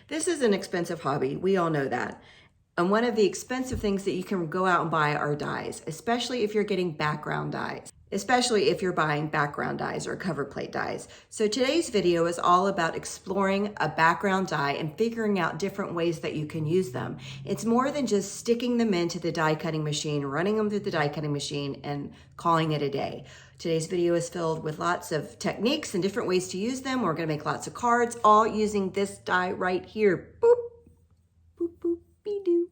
This is an expensive hobby. We all know that. And one of the expensive things that you can go out and buy are dyes, especially if you're getting background dyes, especially if you're buying background dyes or cover plate dyes. So today's video is all about exploring a background dye and figuring out different ways that you can use them. It's more than just sticking them into the die cutting machine, running them through the die cutting machine and calling it a day. Today's video is filled with lots of techniques and different ways to use them. We're gonna make lots of cards, all using this die right here. Boop, boop, boop, be-doo.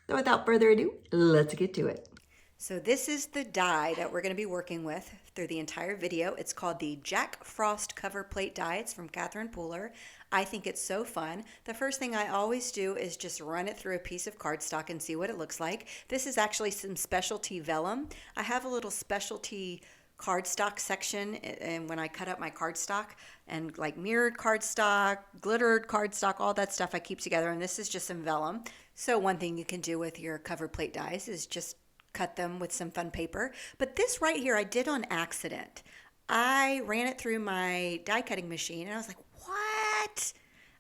So without further ado, let's get to it. So this is the die that we're going to be working with through the entire video. It's called the Jack Frost Cover Plate Die. It's from Catherine Pooler. I think it's so fun. The first thing I always do is just run it through a piece of cardstock and see what it looks like. This is actually some specialty vellum. I have a little specialty cardstock section, and when I cut up my cardstock, and like mirrored cardstock, glittered cardstock, all that stuff I keep together, and this is just some vellum. So one thing you can do with your cover plate dies is just cut them with some fun paper. But this right here I did on accident. I ran it through my die cutting machine and I was like, what?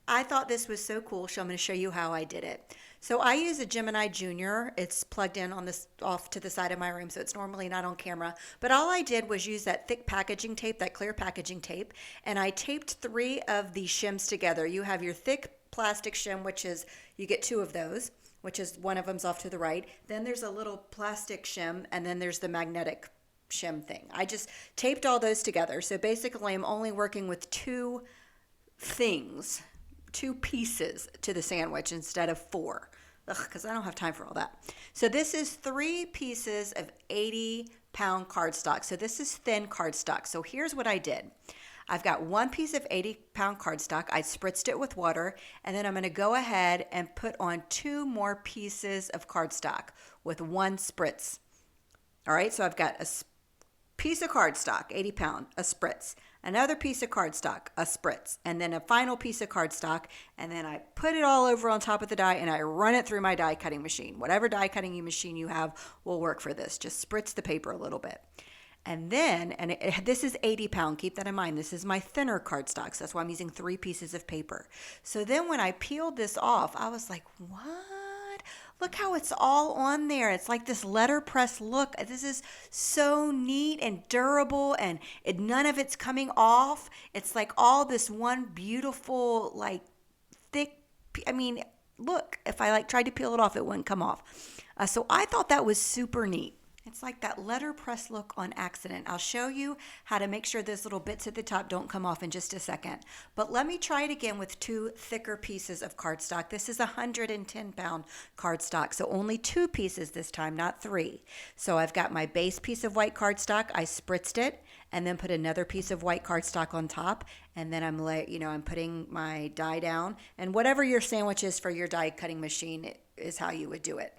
I thought this was so cool, so I'm going to show you how I did it. So I use a Gemini Junior. It's plugged in on this off to the side of my room, so it's normally not on camera. But all I did was use that thick packaging tape, that clear packaging tape, and I taped 3 of these shims together. You have your thick plastic shim, which is, you get 2 of those, which is one of them's off to the right. Then there's a little plastic shim, and then there's the magnetic shim thing. I just taped all those together. So basically I'm only working with 2 things, 2 pieces to the sandwich instead of 4. Because I don't have time for all that. So this is 3 pieces of 80-pound cardstock. So this is thin cardstock. So here's what I did. I've got 1 piece of 80-pound cardstock. I spritzed it with water, and then I'm going to go ahead and put on 2 more pieces of cardstock with 1 spritz. All right, so I've got a piece of cardstock, 80 pound, a spritz, another piece of cardstock, a spritz, and then a final piece of cardstock, and then I put it all over on top of the die and I run it through my die cutting machine. Whatever die cutting machine you have will work for this. Just spritz the paper a little bit. And then, this is 80 pound, keep that in mind. This is my thinner cardstock, so that's why I'm using 3 pieces of paper. So then when I peeled this off, I was like, what? Look how it's all on there. It's like this letterpress look. This is so neat and durable, and none of it's coming off. It's like all this one beautiful, like thick, I mean, look, if I like tried to peel it off, it wouldn't come off. So I thought that was super neat. It's like that letterpress look on accident. I'll show you how to make sure those little bits at the top don't come off in just a second. But let me try it again with 2 thicker pieces of cardstock. This is 110-pound cardstock, so only 2 pieces this time, not 3. So I've got my base piece of white cardstock. I spritzed it and then put another piece of white cardstock on top. And then I'm putting my die down. And whatever your sandwich is for your die cutting machine is how you would do it.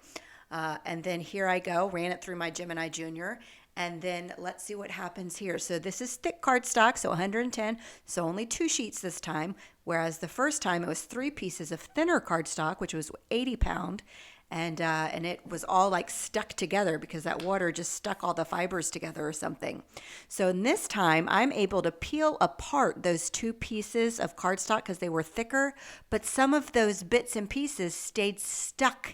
And then here I go, ran it through my Gemini Junior, and then let's see what happens here. So this is thick cardstock, so 110, so only 2 sheets this time, whereas the first time it was 3 pieces of thinner cardstock, which was 80 pound, and it was all like stuck together because that water just stuck all the fibers together or something. So in this time, I'm able to peel apart those 2 pieces of cardstock because they were thicker, but some of those bits and pieces stayed stuck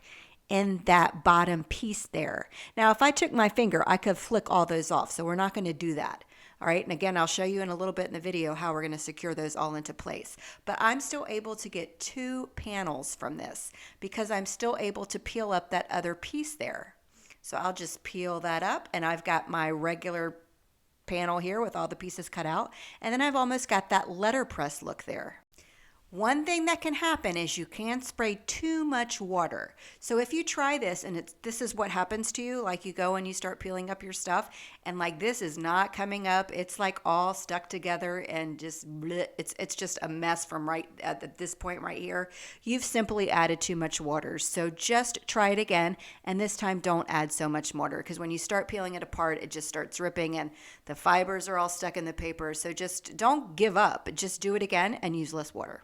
in that bottom piece there. Now, if I took my finger, I could flick all those off, so we're not going to do that. All right, and again, I'll show you in a little bit in the video how we're going to secure those all into place. But I'm still able to get 2 panels from this because I'm still able to peel up that other piece there. So I'll just peel that up, and I've got my regular panel here with all the pieces cut out, and then I've almost got that letterpress look there. One thing that can happen is you can spray too much water. So if you try this and this is what happens to you, like you go and you start peeling up your stuff and like this is not coming up, it's like all stuck together and just bleh, it's just a mess from right at this point right here. You've simply added too much water. So just try it again, and this time don't add so much water because when you start peeling it apart, it just starts ripping and the fibers are all stuck in the paper. So just don't give up, just do it again and use less water.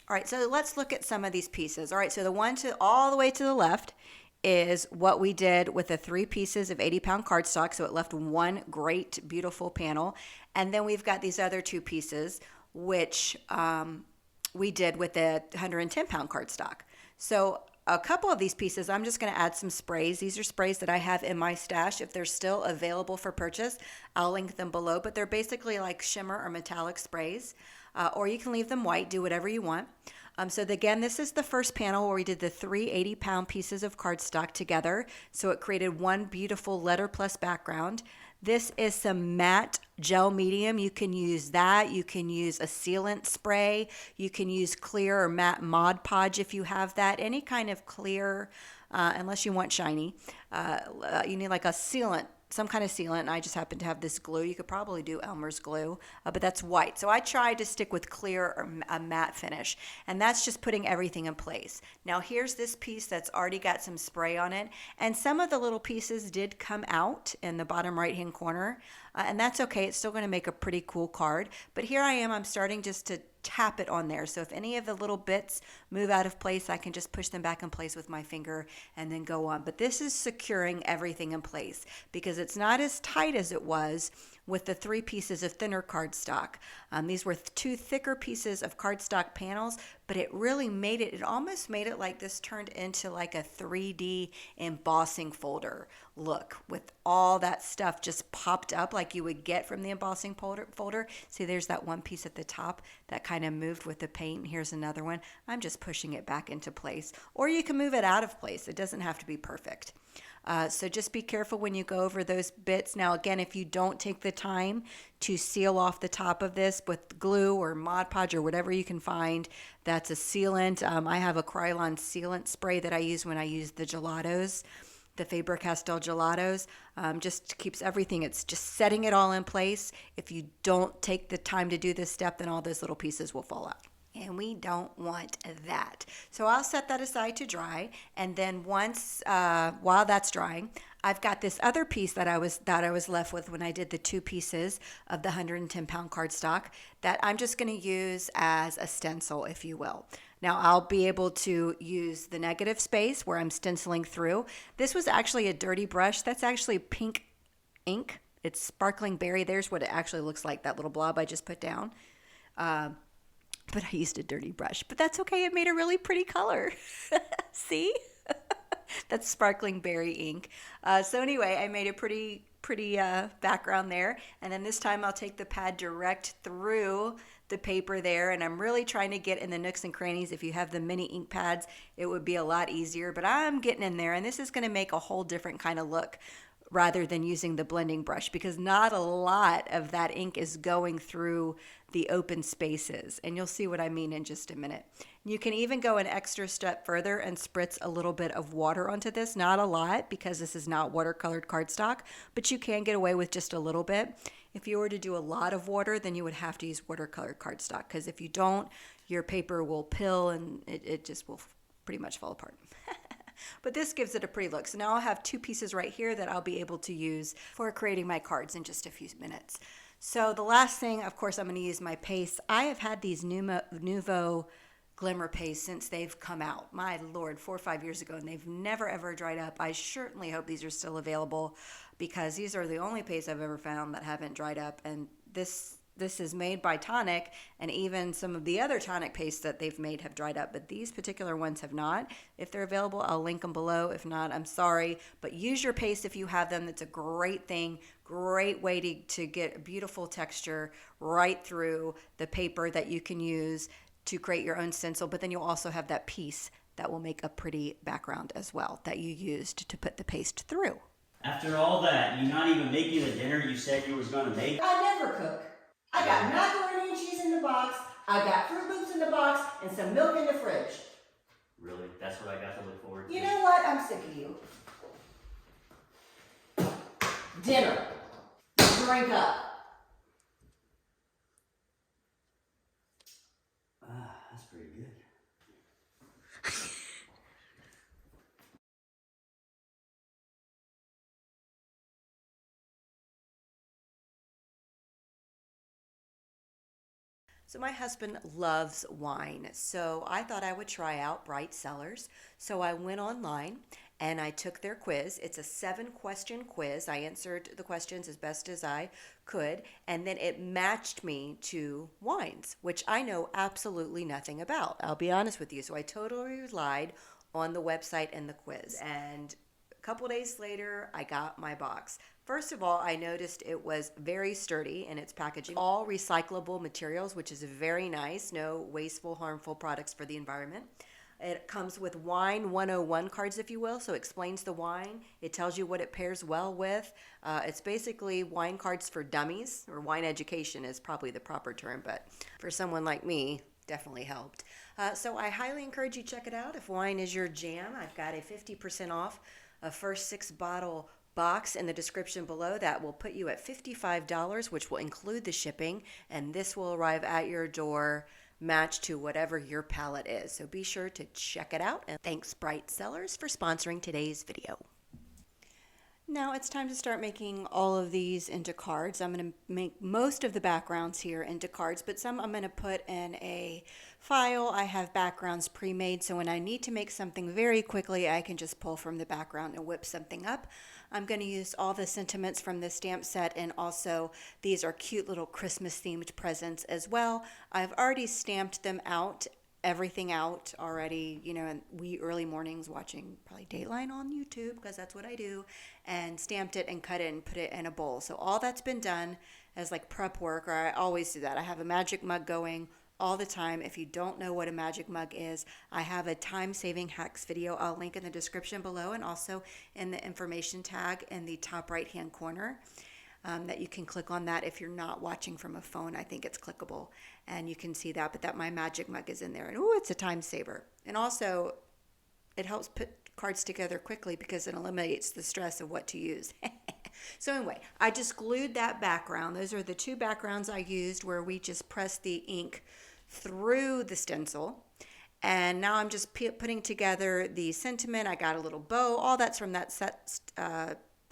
All right, so let's look at some of these pieces. All right, so the one all the way to the left is what we did with the 3 pieces of 80-pound cardstock. So it left one great, beautiful panel. And then we've got these other 2 pieces, which we did with the 110 pound cardstock. So a couple of these pieces, I'm just going to add some sprays. These are sprays that I have in my stash. If they're still available for purchase, I'll link them below, but they're basically like shimmer or metallic sprays, or you can leave them white, do whatever you want. Again, this is the first panel where we did the 380 pound pieces of cardstock together. So it created one beautiful letter plus background. This is some matte gel medium. You can use that. You can use a sealant spray. You can use clear or matte Mod Podge if you have that. Any kind of clear, unless you want shiny. You need like a sealant, some kind of sealant, and I just happen to have this glue. You could probably do Elmer's glue, but that's white. So I tried to stick with clear or a matte finish, and that's just putting everything in place. Now here's this piece that's already got some spray on it, and some of the little pieces did come out in the bottom right-hand corner, and that's okay. It's still going to make a pretty cool card, but here I am. I'm starting just to tap it on there. So if any of the little bits move out of place, I can just push them back in place with my finger and then go on. But this is securing everything in place because it's not as tight as it was with the 3 pieces of thinner cardstock. These were 2 thicker pieces of cardstock panels, but it really made it almost made it like this turned into like a 3D embossing folder look with all that stuff just popped up like you would get from the embossing folder. See, there's that one piece at the top that kind of moved with the paint. Here's another one. I'm just pushing it back into place, or you can move it out of place. It doesn't have to be perfect. So just be careful when you go over those bits. Now, again, if you don't take the time to seal off the top of this with glue or Mod Podge or whatever you can find, that's a sealant. I have a Krylon sealant spray that I use when I use the gelatos, the Faber-Castell gelatos. Just keeps everything, it's just setting it all in place. If you don't take the time to do this step, then all those little pieces will fall out. And we don't want that. So I'll set that aside to dry. And then once, while that's drying, I've got this other piece that I was left with when I did the 2 pieces of the 110 pound cardstock that I'm just going to use as a stencil, if you will. Now I'll be able to use the negative space where I'm stenciling through. This was actually a dirty brush. That's actually pink ink. It's sparkling berry. There's what it actually looks like, that little blob I just put down. But I used a dirty brush, but that's okay. It made a really pretty color. See? That's sparkling berry ink. So anyway, I made a pretty background there. And then this time I'll take the pad direct through the paper there. And I'm really trying to get in the nooks and crannies. If you have the mini ink pads, it would be a lot easier, but I'm getting in there. And this is going to make a whole different kind of look rather than using the blending brush, because not a lot of that ink is going through the open spaces. And you'll see what I mean in just a minute. You can even go an extra step further and spritz a little bit of water onto this. Not a lot, because this is not watercolored cardstock, but you can get away with just a little bit. If you were to do a lot of water, then you would have to use watercolored cardstock, because if you don't, your paper will pill and it just will pretty much fall apart. But this gives it a pretty look. So now I'll have 2 pieces right here that I'll be able to use for creating my cards in just a few minutes. So the last thing, of course, I'm going to use my paste. I have had these Nuvo Glimmer paste since they've come out. My Lord, 4 or 5 years ago, and they've never ever dried up. I certainly hope these are still available, because these are the only pastes I've ever found that haven't dried up. And this is made by Tonic, and even some of the other Tonic pastes that they've made have dried up, but these particular ones have not. If they're available, I'll link them below. If not, I'm sorry, but use your paste if you have them. That's a great thing, great way to get a beautiful texture right through the paper that you can use to create your own stencil, but then you'll also have that piece that will make a pretty background as well that you used to put the paste through. After all that, you not even making the dinner you said you was going to make? I never cook. I got macaroni and cheese in the box, I got Fruit Loops in the box, and some milk in the fridge. Really? That's what I got to look forward to? You know what? I'm sick of you. Dinner. Drink up. That's pretty good. So my husband loves wine, so I thought I would try out Bright Cellars. So I went online and I took their quiz. It's a 7-question quiz. I answered the questions as best as I could, and then it matched me to wines, which I know absolutely nothing about. I'll be honest with you. So I totally relied on the website and the quiz. And a couple days later, I got my box. First of all, I noticed it was very sturdy in its packaging. All recyclable materials, which is very nice. No wasteful, harmful products for the environment. It comes with wine 101 cards, if you will, so it explains the wine. It tells you what it pairs well with. It's basically wine cards for dummies, or wine education is probably the proper term, but for someone like me, definitely helped. So I highly encourage you to check it out. If wine is your jam, I've got a 50% off a first 6-bottle box in the description below that will put you at $55, which will include the shipping, and this will arrive at your door matched to whatever your palette is. So be sure to check it out, and thanks Bright Cellars for sponsoring today's video. Now it's time to start making all of these into cards. I'm going to make most of the backgrounds here into cards, but some I'm going to put in a file. I have backgrounds pre-made, so when I need to make something very quickly, I can just pull from the background and whip something up. I'm going to use all the sentiments from the stamp set, and also these are cute little Christmas themed presents as well. I've already stamped them out, everything out already, you know, in wee early mornings watching probably Dateline on YouTube, because that's what I do, and stamped it and cut it and put it in a bowl. So all that's been done as like prep work, or I always do that. I have a magic mug going all the time. If you don't know what a magic mug is, I have a time-saving hacks video. I'll link in the description below and also in the information tag in the top right-hand corner. That you can click on that if you're not watching from a phone. I think it's clickable, and you can see that, but that my magic mug is in there, and it's a time saver. And also it helps put cards together quickly because it eliminates the stress of what to use. So anyway, I just glued that background. Those are the 2 backgrounds I used where we just pressed the ink through the stencil. And now I'm just putting together the sentiment. I got a little bow. All that's from that set,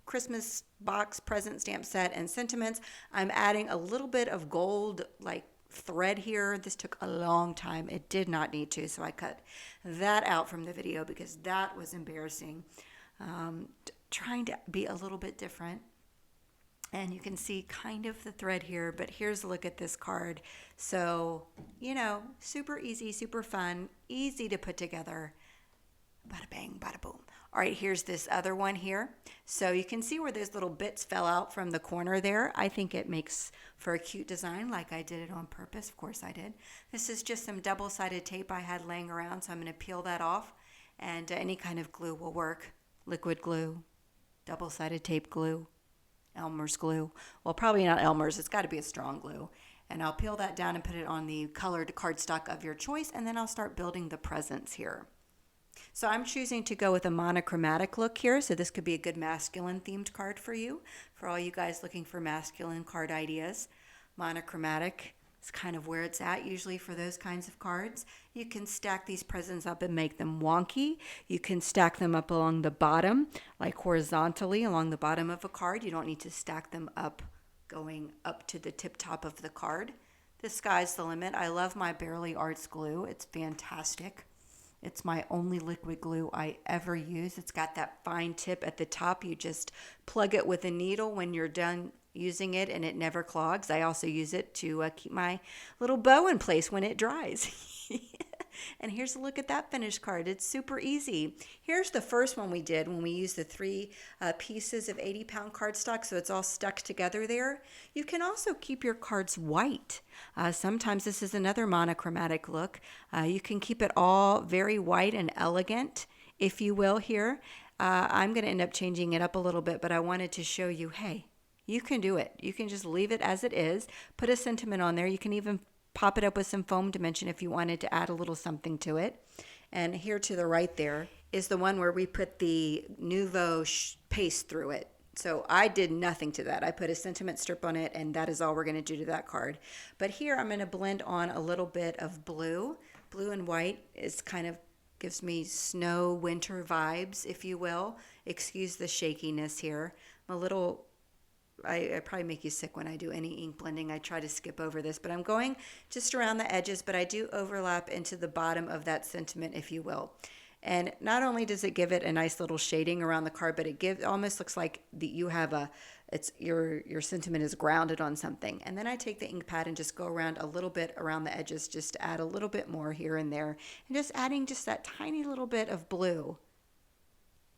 Christmas box present stamp set and sentiments. I'm adding a little bit of gold like thread here. This took a long time. It did not need to, so I cut that out from the video because that was embarrassing. Trying to be a little bit different. And you can see kind of the thread here, but here's a look at this card. So, you know, super easy, super fun, easy to put together. Bada bang, bada boom. All right, here's this other one here. So you can see where those little bits fell out from the corner there. I think it makes for a cute design, like I did it on purpose. Of course I did. This is just some double-sided tape I had laying around, so I'm going to peel that off, and any kind of glue will work. Liquid glue, double-sided tape glue, Elmer's glue. Well, probably not Elmer's. It's got to be a strong glue. And I'll peel that down and put it on the colored cardstock of your choice, and then I'll start building the presents here. So I'm choosing to go with a monochromatic look here. So this could be a good masculine themed card for you, for all you guys looking for masculine card ideas. Monochromatic is kind of where it's at usually for those kinds of cards. You can stack these presents up and make them wonky. You can stack them up along the bottom, like horizontally along the bottom of a card. You don't need to stack them up going up to the tip top of the card. The sky's the limit. I love my Bearly Arts glue. It's fantastic. It's my only liquid glue I ever use. It's got that fine tip at the top. You just plug it with a needle when you're done using it, and it never clogs. I also use it to keep my little bow in place when it dries. And here's a look at that finished card. It's super easy. Here's the first one we did when we used the 3 pieces of 80-pound cardstock, so it's all stuck together there. You can also keep your cards white. Sometimes this is another monochromatic look. You can keep it all very white and elegant, if you will, here. I'm going to end up changing it up a little bit, but I wanted to show you, hey, you can do it. You can just leave it as it is. Put a sentiment on there. You can even pop it up with some foam dimension if you wanted to add a little something to it. And here to the right there is the one where we put the Nouveau paste through it. So I did nothing to that. I put a sentiment strip on it, and that is all we're going to do to that card. But here I'm going to blend on a little bit of blue. Blue and white is kind of gives me snow winter vibes, if you will. Excuse the shakiness here. I'm a little... I probably make you sick when I do any ink blending. I try to skip over this, but I'm going just around the edges, but I do overlap into the bottom of that sentiment, if you will. And not only does it give it a nice little shading around the card, but it almost looks like you have your sentiment is grounded on something. And then I take the ink pad and just go around a little bit around the edges, just to add a little bit more here and there, and just adding just that tiny little bit of blue,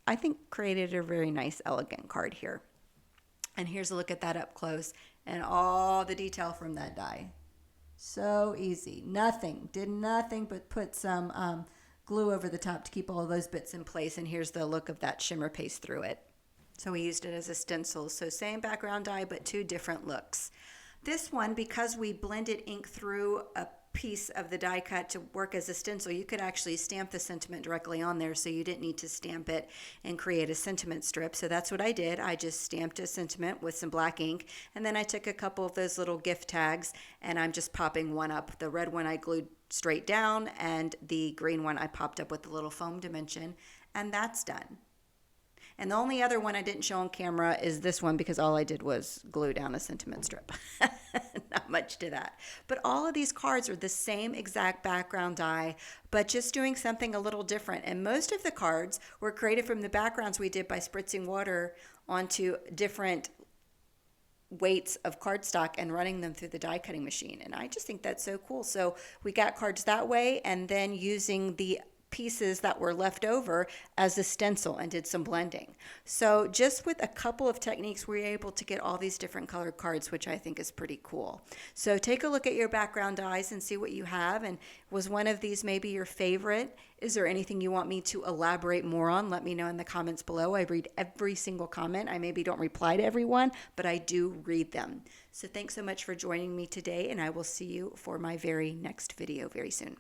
I think created a very nice, elegant card here. And here's a look at that up close and all the detail from that die. So easy. Did nothing but put some glue over the top to keep all of those bits in place. And here's the look of that shimmer paste through it. So we used it as a stencil. So same background die, but two different looks. This one, because we blended ink through a piece of the die cut to work as a stencil, you could actually stamp the sentiment directly on there, so you didn't need to stamp it and create a sentiment strip. So that's what I did. I just stamped a sentiment with some black ink, and then I took a couple of those little gift tags, and I'm just popping one up. The red one I glued straight down, and the green one I popped up with a little foam dimension, and that's done. And the only other one I didn't show on camera is this one, because all I did was glue down a sentiment strip. Not much to that. But all of these cards are the same exact background die, but just doing something a little different. And most of the cards were created from the backgrounds we did by spritzing water onto different weights of cardstock and running them through the die cutting machine. And I just think that's so cool. So we got cards that way, and then using the pieces that were left over as a stencil and did some blending. So just with a couple of techniques, we were able to get all these different colored cards, which I think is pretty cool. So take a look at your background dies and see what you have. And was one of these maybe your favorite? Is there anything you want me to elaborate more on? Let me know in the comments below. I read every single comment. I maybe don't reply to everyone, but I do read them. So thanks so much for joining me today, and I will see you for my very next video very soon.